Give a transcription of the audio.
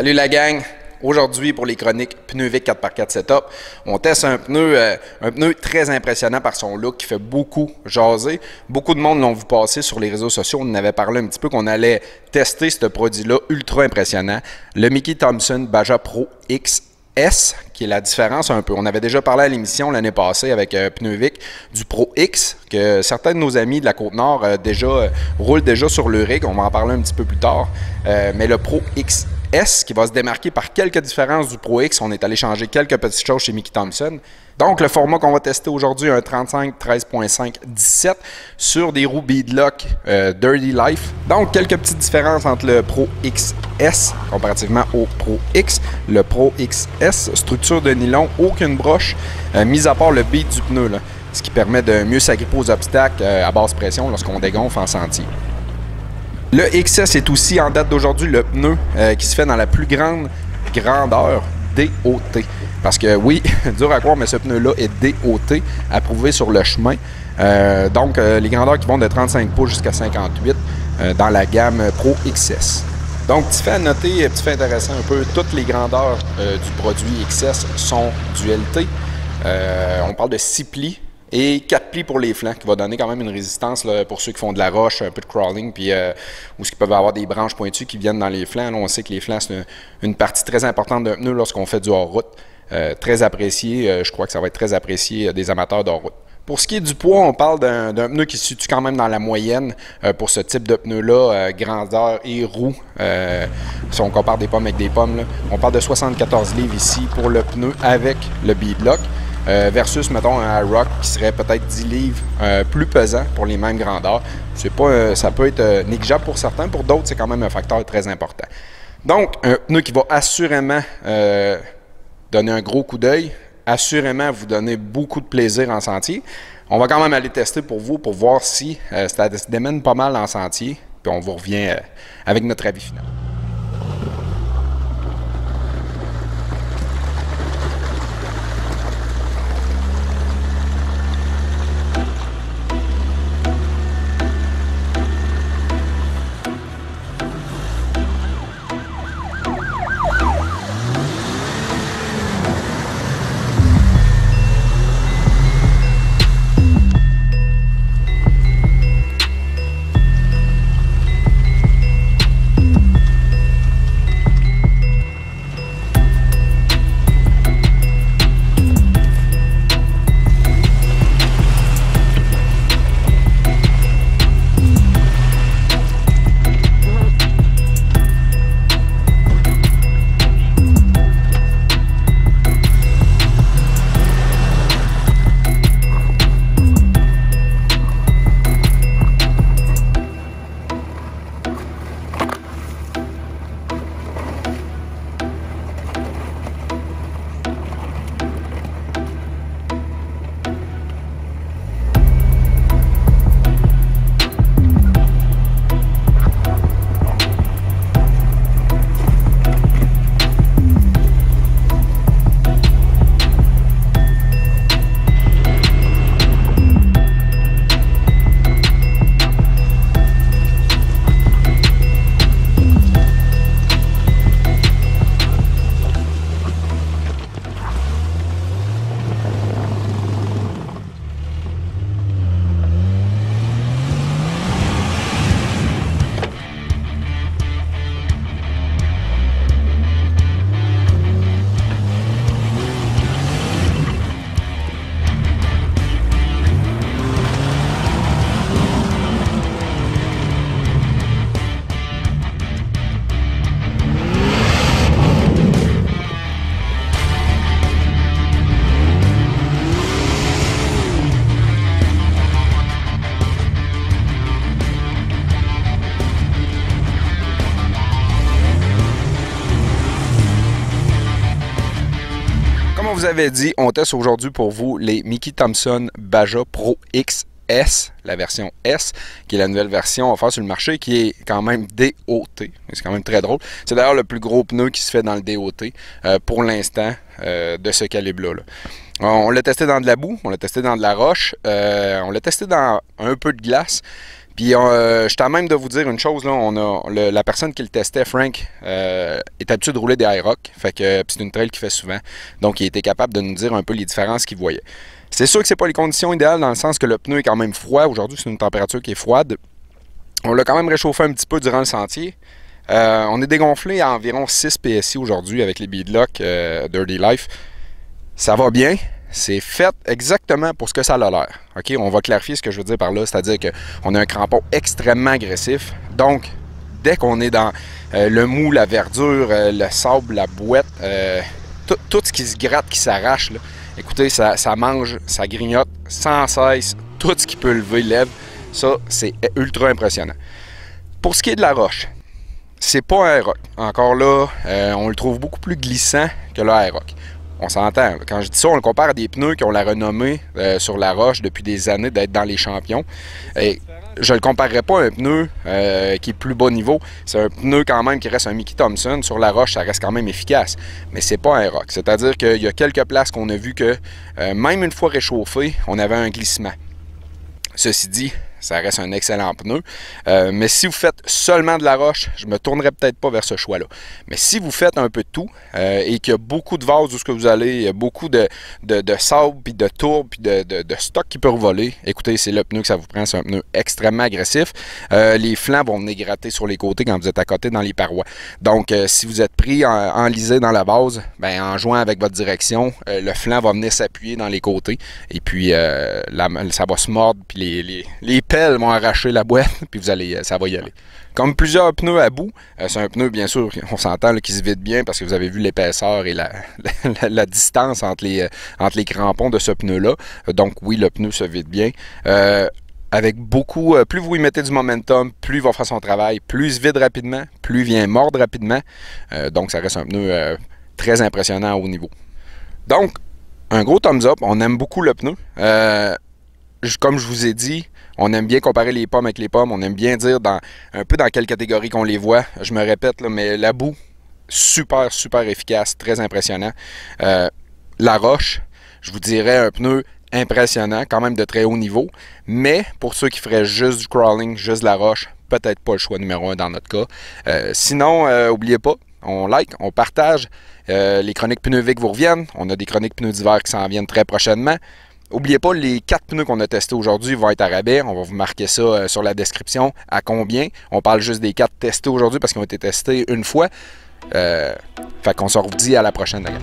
Salut la gang! Aujourd'hui, pour les chroniques Pneuvic 4x4 Setup, on teste un pneu très impressionnant par son look qui fait beaucoup jaser. Beaucoup de monde l'ont vu passer sur les réseaux sociaux. On en avait parlé un petit peu qu'on allait tester ce produit-là ultra impressionnant. Le Mickey Thompson Baja Pro XS, qui est la différence un peu. On avait déjà parlé à l'émission l'année passée avec Pneuvic du Pro X, que certains de nos amis de la Côte-Nord roulent déjà sur le rig. On va en parler un petit peu plus tard. Mais le Pro XS, qui va se démarquer par quelques différences du Pro X. On est allé changer quelques petites choses chez Mickey Thompson. Donc, le format qu'on va tester aujourd'hui, un 35 13.5 17 sur des roues Beadlock Dirty Life. Donc, quelques petites différences entre le Pro XS comparativement au Pro X. Le Pro XS, structure de nylon, aucune broche, mis à part le bead du pneu, là, ce qui permet de mieux s'agripper aux obstacles à basse pression lorsqu'on dégonfle en sentier. Le XS est aussi, en date d'aujourd'hui, le pneu qui se fait dans la plus grande grandeur DOT. Parce que oui, dur à croire, mais ce pneu-là est DOT, approuvé sur le chemin. Donc, les grandeurs qui vont de 35 pouces jusqu'à 58 dans la gamme Pro XS. Donc, petit fait à noter, petit fait intéressant un peu, toutes les grandeurs du produit XS sont du LT. On parle de 6 plis. Et 4 plis pour les flancs, qui va donner quand même une résistance là, pour ceux qui font de la roche, un peu de crawling, puis ou qui peuvent avoir des branches pointues qui viennent dans les flancs. Là, on sait que les flancs, c'est une partie très importante d'un pneu lorsqu'on fait du hors-route. Très apprécié, je crois que ça va être très apprécié des amateurs d'hors-route. Pour ce qui est du poids, on parle d'un pneu qui se situe quand même dans la moyenne pour ce type de pneu-là, grandeur et roue. Si on compare des pommes avec des pommes, là, on parle de 74 livres ici pour le pneu avec le Beadlock. Versus, mettons, un Rock qui serait peut-être 10 livres plus pesant pour les mêmes grandeurs. C'est pas, ça peut être négligeable pour certains, pour d'autres, c'est quand même un facteur très important. Donc, un pneu qui va assurément donner un gros coup d'œil, assurément vous donner beaucoup de plaisir en sentier. On va quand même aller tester pour vous, pour voir si ça se démène pas mal en sentier, puis on vous revient avec notre avis final. Comme vous avez dit, on teste aujourd'hui pour vous les Mickey Thompson Baja Pro XS, la version S, qui est la nouvelle version offerte sur le marché, qui est quand même DOT. C'est quand même très drôle. C'est d'ailleurs le plus gros pneu qui se fait dans le DOT pour l'instant de ce calibre-là. On l'a testé dans de la boue, on l'a testé dans de la roche, on l'a testé dans un peu de glace. Puis, je suis à même de vous dire une chose, là, la personne qui le testait, Frank, est habitué de rouler des high rock, fait que c'est une trail qu'il fait souvent, donc il était capable de nous dire un peu les différences qu'il voyait. C'est sûr que c'est pas les conditions idéales dans le sens que le pneu est quand même froid. Aujourd'hui, c'est une température qui est froide. On l'a quand même réchauffé un petit peu durant le sentier. On est dégonflé à environ 6 PSI aujourd'hui avec les beadlocks Dirty Life. Ça va bien. C'est fait exactement pour ce que ça a l'air. Okay? On va clarifier ce que je veux dire par là, c'est-à-dire qu'on a un crampon extrêmement agressif. Donc, dès qu'on est dans le mou, la verdure, le sable, la boîte, tout ce qui se gratte, qui s'arrache, écoutez, ça mange, ça grignote sans cesse. Tout ce qui peut lever lève. Ça, c'est ultra impressionnant. Pour ce qui est de la roche, c'est pas un rock. Encore là, on le trouve beaucoup plus glissant que le rock. On s'entend. Quand je dis ça, on le compare à des pneus qui ont la renommée sur la roche depuis des années d'être dans les champions. Et je ne le comparerais pas à un pneu qui est plus bas niveau. C'est un pneu quand même qui reste un Mickey Thompson. Sur la roche, ça reste quand même efficace. Mais c'est pas un rock. C'est-à-dire qu'il y a quelques places qu'on a vu que, même une fois réchauffé, on avait un glissement. Ceci dit, ça reste un excellent pneu. Mais si vous faites seulement de la roche, je me tournerai peut-être pas vers ce choix-là. Mais si vous faites un peu de tout et qu'il y a beaucoup de vases où ce que vous allez, il y a beaucoup de sable, puis de tourbe, puis de stock qui peut voler, écoutez, c'est le pneu que ça vous prend. C'est un pneu extrêmement agressif. Les flancs vont venir gratter sur les côtés quand vous êtes à côté dans les parois. Donc, si vous êtes pris enlisé dans la base, ben, en jouant avec votre direction, le flanc va venir s'appuyer dans les côtés. Et puis, ça va se mordre, puis les pelles vont arracher la boîte, puis ça va y aller. Comme plusieurs pneus à bout, c'est un pneu, bien sûr, on s'entend, qui se vide bien parce que vous avez vu l'épaisseur et la distance entre les crampons de ce pneu-là. Donc oui, le pneu se vide bien. Avec beaucoup, plus vous y mettez du momentum, plus il va faire son travail, plus il se vide rapidement, plus il vient mordre rapidement. Donc ça reste un pneu très impressionnant à haut niveau. Donc, un gros thumbs up, on aime beaucoup le pneu. Comme je vous ai dit, on aime bien comparer les pommes avec les pommes. On aime bien dire un peu dans quelle catégorie qu'on les voit. Je me répète, là, mais la boue, super efficace, très impressionnant. La roche, je vous dirais un pneu impressionnant, quand même de très haut niveau. Mais pour ceux qui feraient juste du crawling, juste de la roche, peut-être pas le choix numéro 1 dans notre cas. Sinon, n'oubliez pas, on like, on partage. Les chroniques pneus Vic vous reviennent. On a des chroniques pneus d'hiver qui s'en viennent très prochainement. N'oubliez pas, les 4 pneus qu'on a testés aujourd'hui vont être à rabais. On va vous marquer ça sur la description. À combien? On parle juste des 4 testés aujourd'hui parce qu'ils ont été testés une fois. Fait qu'on se redit à la prochaine, d'ailleurs.